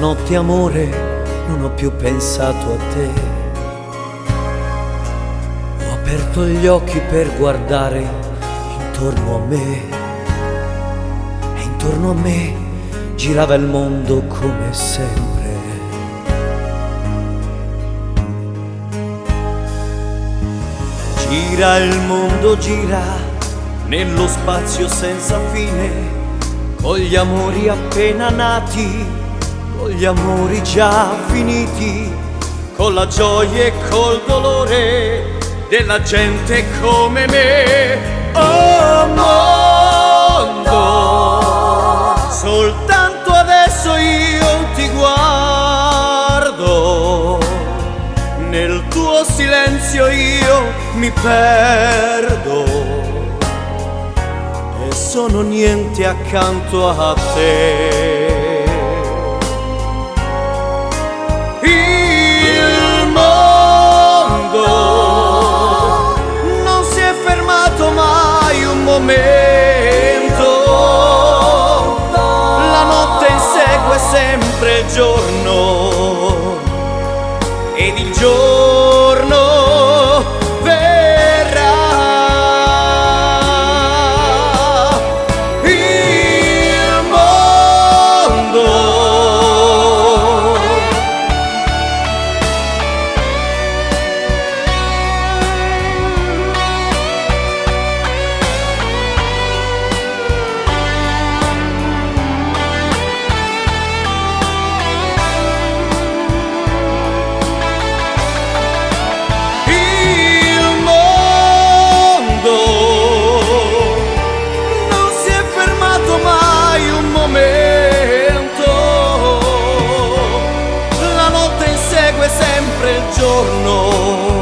Stanotte amore non ho più pensato a te. Ho aperto gli occhi per guardare intorno a me e intorno a me girava il mondo come sempre. Gira il mondo, gira nello spazio senza fine, con gli amori appena nati, con gli amori già finiti, con la gioia e col dolore della gente come me. Oh mondo, soltanto adesso io ti guardo, nel tuo silenzio io mi perdo e sono niente accanto a te. Il mondo non si è fermato mai un momento, la notte insegue sempre il giorno ed il giorno verrà. Il mondo sempre il giorno